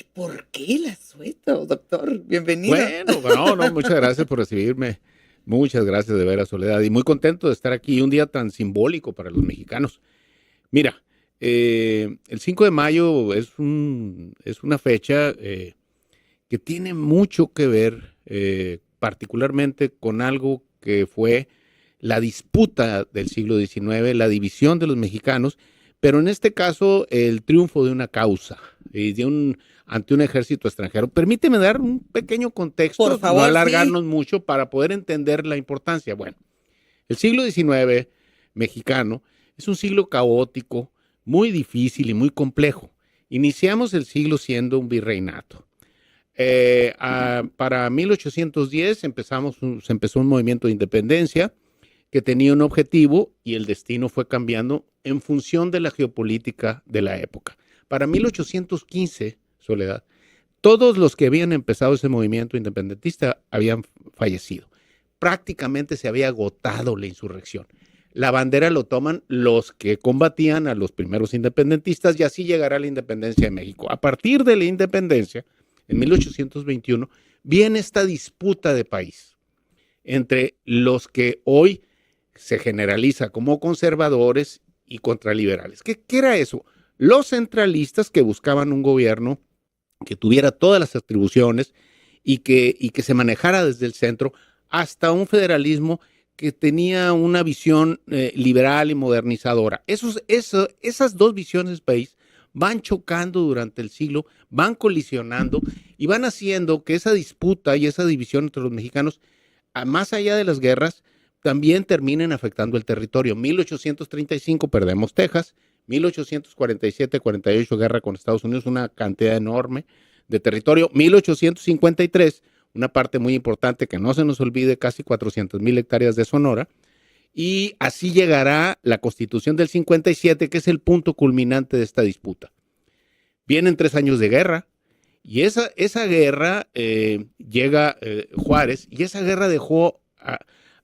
¿Y por qué el asueto, doctor? Bienvenido. Bueno, no, muchas gracias por recibirme. Muchas gracias de veras, Soledad. Y muy contento de estar aquí, un día tan simbólico para los mexicanos. Mira, el 5 de mayo es una fecha que tiene mucho que ver particularmente con algo que fue la disputa del siglo XIX, la división de los mexicanos, pero en este caso el triunfo de una causa y ante un ejército extranjero. Permíteme dar un pequeño contexto, Por no favor, alargarnos sí. mucho para poder entender la importancia. Bueno, el siglo XIX mexicano es un siglo caótico, muy difícil y muy complejo. Iniciamos el siglo siendo un virreinato. Para 1810 se empezó un movimiento de independencia que tenía un objetivo y el destino fue cambiando en función de la geopolítica de la época. Para 1815, Soledad, todos los que habían empezado ese movimiento independentista habían fallecido. Prácticamente se había agotado la insurrección. La bandera lo toman los que combatían a los primeros independentistas y así llegará la independencia de México. A partir de la independencia, en 1821, viene esta disputa de país entre los que hoy se generaliza como conservadores y contraliberales. ¿Qué era eso? Los centralistas que buscaban un gobierno que tuviera todas las atribuciones y que se manejara desde el centro, hasta un federalismo que tenía una visión liberal y modernizadora. Esas dos visiones del país van chocando durante el siglo, van colisionando y van haciendo que esa disputa y esa división entre los mexicanos, más allá de las guerras, también terminen afectando el territorio. 1835 perdemos Texas, 1847-48 guerra con Estados Unidos, una cantidad enorme de territorio. 1853, una parte muy importante que no se nos olvide, casi 400,000 hectáreas de Sonora. Y así llegará la Constitución del 57, que es el punto culminante de esta disputa. Vienen 3 años de guerra y esa guerra llega Juárez, y esa guerra dejó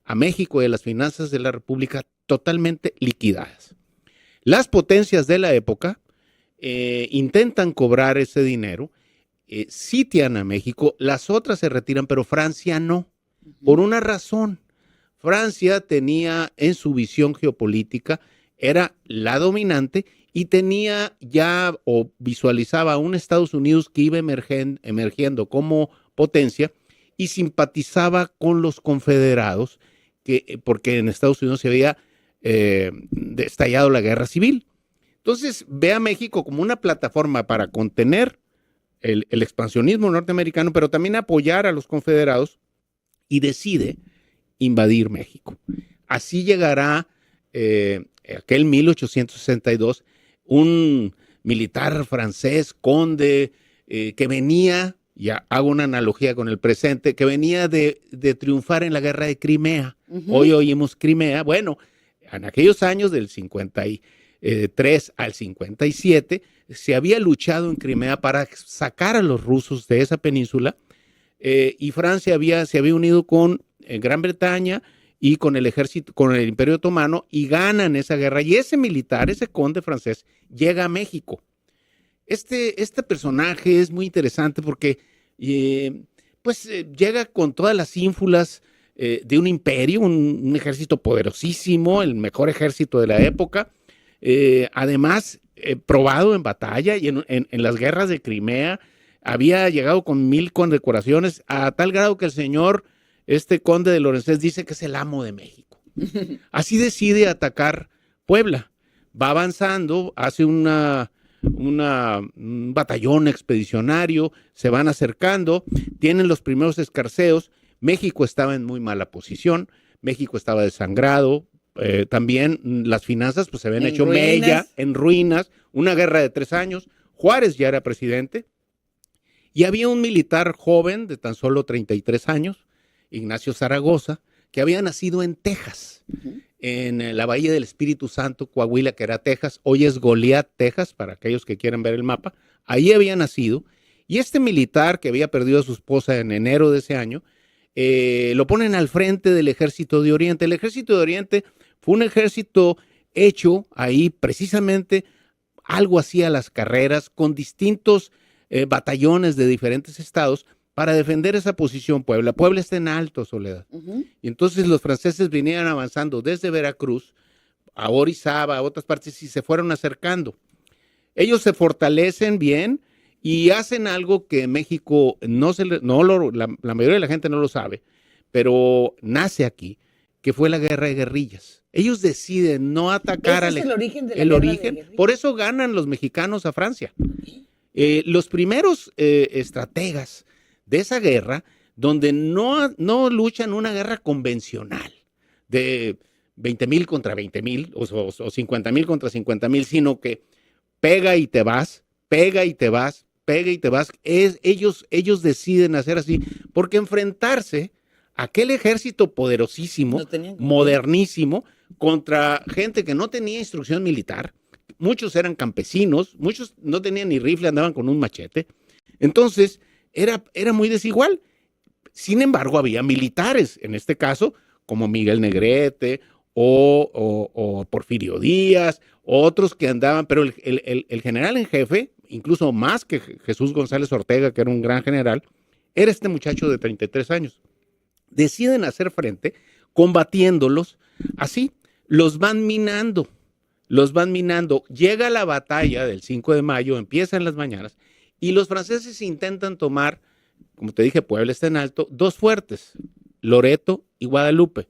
a México y a las finanzas de la República totalmente liquidadas. Las potencias de la época intentan cobrar ese dinero, sitian a México, las otras se retiran, pero Francia no, por una razón. Francia tenía en su visión geopolítica, era la dominante y tenía ya o visualizaba a un Estados Unidos que iba emergiendo como potencia y simpatizaba con los confederados, porque en Estados Unidos se había estallado la guerra civil. Entonces ve a México como una plataforma para contener el expansionismo norteamericano, pero también apoyar a los confederados, y decide invadir México. Así llegará aquel 1862, un militar francés, conde, que venía, ya hago una analogía con el presente, que venía de triunfar en la guerra de Crimea. Hoy oímos Crimea. Bueno, en aquellos años del 53 al 57, se había luchado en Crimea para sacar a los rusos de esa península, y Francia se había unido con Gran Bretaña y con el ejército, con el Imperio Otomano, y ganan esa guerra. Y ese militar, ese conde francés, llega a México. Este personaje es muy interesante porque llega con todas las ínfulas de un imperio, un ejército poderosísimo, el mejor ejército de la época, además probado en batalla y en las guerras de Crimea. Había llegado con 1,000 condecoraciones, a tal grado que el señor, este conde de Lorenzés, dice que es el amo de México. Así decide atacar Puebla. Va avanzando, hace un batallón expedicionario, se van acercando, tienen los primeros escarceos. México estaba en muy mala posición, México estaba desangrado, también las finanzas pues se habían hecho mella, en ruinas, una guerra de 3 años. Juárez ya era presidente y había un militar joven de tan solo 33 años, Ignacio Zaragoza, que había nacido en Texas, en la Bahía del Espíritu Santo, Coahuila, que era Texas. Hoy es Goliat, Texas, para aquellos que quieren ver el mapa. Ahí había nacido, y este militar, que había perdido a su esposa en enero de ese año, lo ponen al frente del Ejército de Oriente. El Ejército de Oriente fue un ejército hecho ahí precisamente algo así a las carreras, con distintos batallones de diferentes estados para defender esa posición Puebla. Puebla está en alto, Soledad. Y entonces los franceses vinieron avanzando desde Veracruz a Orizaba, a otras partes, y se fueron acercando. Ellos se fortalecen bien y hacen algo que en México la mayoría de la gente no lo sabe, pero nace aquí, que fue la guerra de guerrillas. Ellos deciden no atacar ¿Ese es el origen de la guerra de guerrillas? Por eso ganan los mexicanos a Francia. Los primeros estrategas de esa guerra, donde no luchan una guerra convencional de 20,000 contra 20,000 o 50,000 contra 50,000, sino que pega y te vas, pega y te vas, pega y te vas. Ellos deciden hacer así, porque enfrentarse a aquel ejército poderosísimo, modernísimo, contra gente que no tenía instrucción militar, muchos eran campesinos, muchos no tenían ni rifle, andaban con un machete. Entonces, era muy desigual. Sin embargo, había militares, en este caso, como Miguel Negrete o Porfirio Díaz, otros que andaban, pero el general en jefe, incluso más que Jesús González Ortega, que era un gran general, era este muchacho de 33 años. Deciden hacer frente, combatiéndolos así, los van minando. Llega la batalla del 5 de mayo, empieza en las mañanas, y los franceses intentan tomar, como te dije, Puebla está en alto, dos fuertes, Loreto y Guadalupe.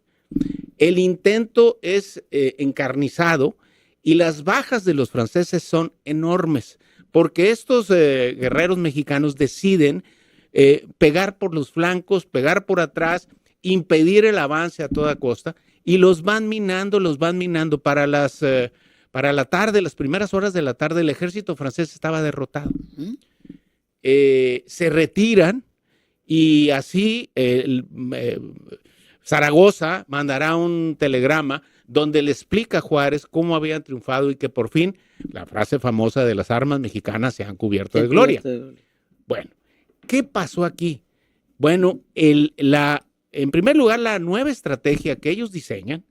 El intento es encarnizado y las bajas de los franceses son enormes, porque estos guerreros mexicanos deciden pegar por los flancos, pegar por atrás, impedir el avance a toda costa, y los van minando para la tarde, las primeras horas de la tarde, el ejército francés estaba derrotado. Se retiran y así Zaragoza mandará un telegrama donde le explica a Juárez cómo habían triunfado y que por fin la frase famosa de las armas mexicanas se han cubierto de gloria. Bueno, ¿qué pasó aquí? Bueno, en primer lugar, la nueva estrategia que ellos diseñan,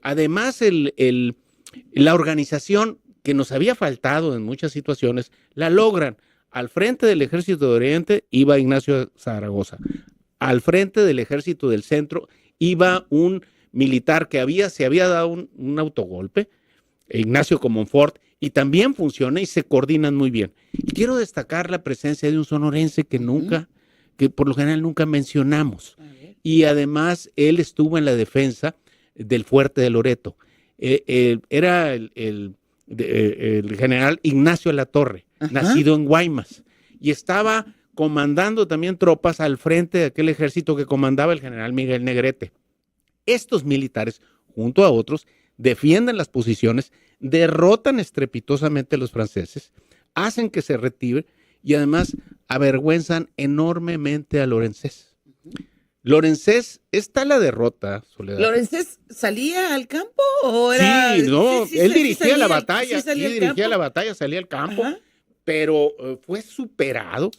además la organización que nos había faltado en muchas situaciones, la logran. Al frente del Ejército de Oriente iba Ignacio Zaragoza. Al frente del Ejército del Centro iba un militar que se había dado un autogolpe, Ignacio Comonfort, y también funciona y se coordinan muy bien. Y quiero destacar la presencia de un sonorense que por lo general nunca mencionamos. Y además él estuvo en la defensa del fuerte de Loreto. Era el general Ignacio Latorre, nacido en Guaymas, y estaba comandando también tropas al frente de aquel ejército que comandaba el general Miguel Negrete. Estos militares, junto a otros, defienden las posiciones, derrotan estrepitosamente a los franceses, hacen que se retire y además avergüenzan enormemente a Lorenzés. Lorenzés, está la derrota, Soledad. ¿Lorenzés salía al campo o era...? Sí, no, él dirigía la batalla. Salía al campo, pero fue superado.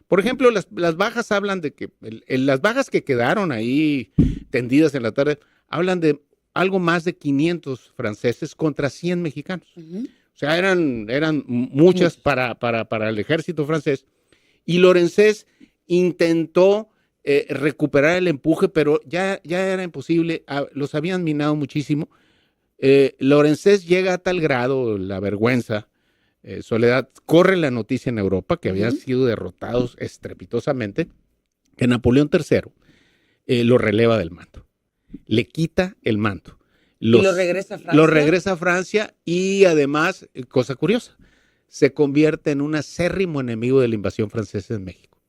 Por ejemplo, las bajas hablan de que, las bajas que quedaron ahí tendidas en la tarde, hablan de algo más de 500 franceses contra 100 mexicanos. O sea, eran muchas para el ejército francés. Y Lorenzés intentó recuperar el empuje, pero ya era imposible, los habían minado muchísimo. Lorenzés llega a tal grado, la vergüenza, Soledad, corre la noticia en Europa que habían sido derrotados estrepitosamente, que Napoleón III lo releva del mando, le quita el mando. ¿Y lo regresa a Francia? Lo regresa a Francia y además, cosa curiosa, se convierte en un acérrimo enemigo de la invasión francesa en México.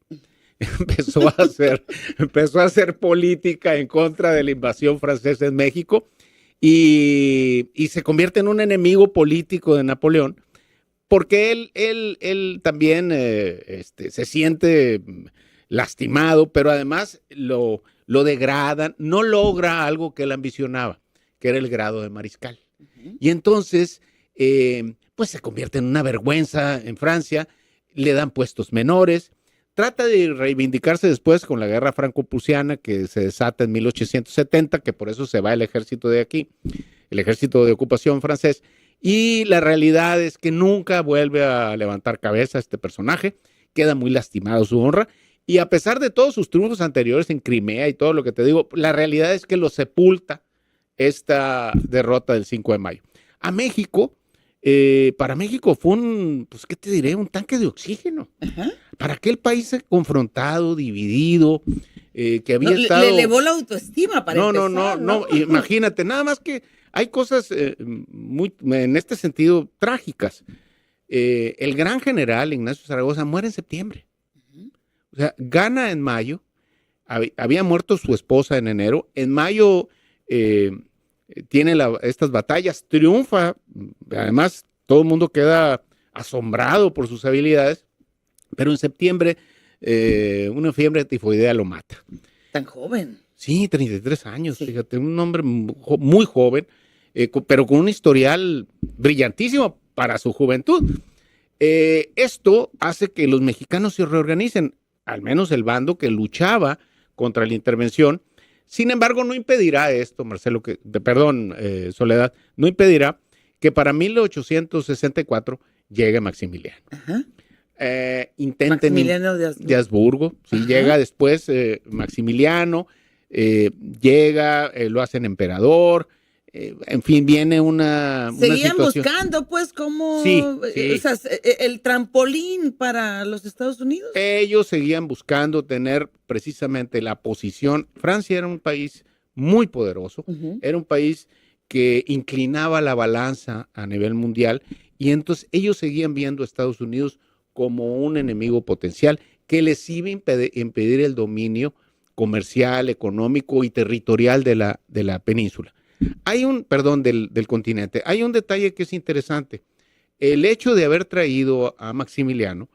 Empezó a hacer política en contra de la invasión francesa en México y se convierte en un enemigo político de Napoleón porque él también se siente lastimado, pero además lo degradan, no logra algo que él ambicionaba, que era el grado de mariscal. Y entonces, pues se convierte en una vergüenza en Francia, le dan puestos menores. Trata de reivindicarse después con la guerra franco-prusiana que se desata en 1870, que por eso se va el ejército de aquí, el ejército de ocupación francés, Y la realidad es que nunca vuelve a levantar cabeza este personaje, queda muy lastimado su honra, y a pesar de todos sus triunfos anteriores en Crimea y todo lo que te digo, la realidad es que lo sepulta esta derrota del 5 de mayo. A México, para México fue pues, ¿qué te diré? Un tanque de oxígeno. Ajá. Para aquel país confrontado, dividido, que había estado... Le elevó la autoestima para empezar. No, imagínate, nada más que hay cosas en este sentido trágicas. El gran general Ignacio Zaragoza muere en septiembre. O sea, gana en mayo, había muerto su esposa en enero, en mayo tiene estas batallas, triunfa, además todo el mundo queda asombrado por sus habilidades, pero en septiembre una fiebre tifoidea lo mata. Tan joven. Sí, 33 años, sí. Fíjate, un hombre muy joven, pero con un historial brillantísimo para su juventud. Esto hace que los mexicanos se reorganicen, al menos el bando que luchaba contra la intervención. Sin embargo, no impedirá esto, Marcelo, Soledad, no impedirá que para 1864 llegue Maximiliano. Ajá. Maximiliano de Habsburgo, sí, llega después Maximiliano, llega, lo hacen emperador, en fin, viene una Seguían situación. Buscando, pues, como sí. O sea, el trampolín para los Estados Unidos. Ellos seguían buscando tener precisamente la posición. Francia era un país muy poderoso, era un país que inclinaba la balanza a nivel mundial, y entonces ellos seguían viendo a Estados Unidos como un enemigo potencial que les iba a impedir el dominio comercial, económico y territorial de la península. Del continente. Hay un detalle que es interesante. El hecho de haber traído a Maximiliano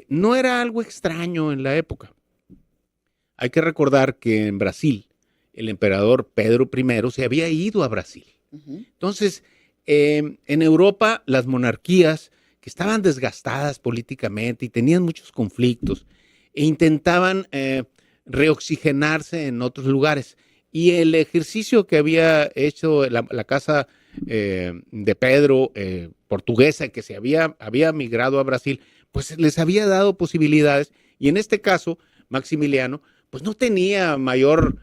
no era algo extraño en la época. Hay que recordar que en Brasil, el emperador Pedro I se había ido a Brasil. Entonces, en Europa, las monarquías que estaban desgastadas políticamente y tenían muchos conflictos e intentaban reoxigenarse en otros lugares. Y el ejercicio que había hecho la casa de Pedro, portuguesa, que había migrado a Brasil, pues les había dado posibilidades. Y en este caso, Maximiliano, pues no tenía mayor,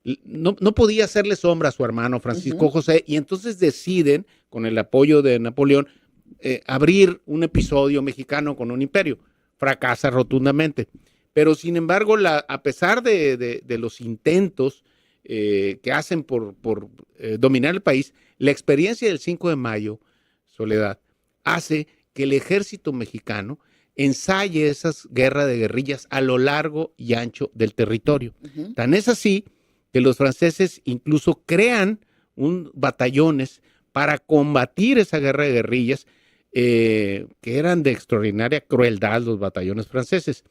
no podía hacerle sombra a su hermano Francisco José, y entonces deciden, con el apoyo de Napoleón, abrir un episodio mexicano con un imperio. Fracasa rotundamente. Pero sin embargo, a pesar de los intentos que hacen por dominar el país, la experiencia del 5 de mayo, Soledad, hace que el ejército mexicano ensaye esas guerras de guerrillas a lo largo y ancho del territorio. Tan es así que los franceses incluso crean batallones para combatir esa guerra de guerrillas, que eran de extraordinaria crueldad los batallones franceses.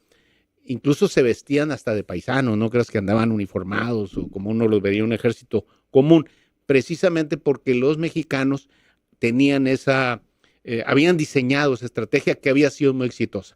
Incluso se vestían hasta de paisanos, no creas que andaban uniformados o como uno los vería en un ejército común, precisamente porque los mexicanos tenían habían diseñado esa estrategia que había sido muy exitosa.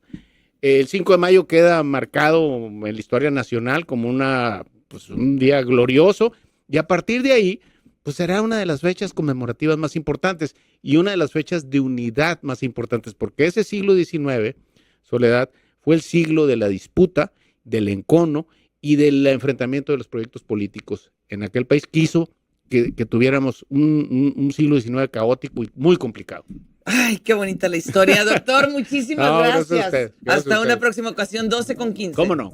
El 5 de mayo queda marcado en la historia nacional como un día glorioso, y a partir de ahí, pues será una de las fechas conmemorativas más importantes y una de las fechas de unidad más importantes, porque ese siglo XIX, Soledad, fue el siglo de la disputa, del encono y del enfrentamiento de los proyectos políticos en aquel país, que hizo que tuviéramos un siglo XIX caótico y muy complicado. Ay, qué bonita la historia, doctor. Muchísimas gracias. Gracias a usted. Hasta una próxima ocasión, 12:15. ¿Cómo no?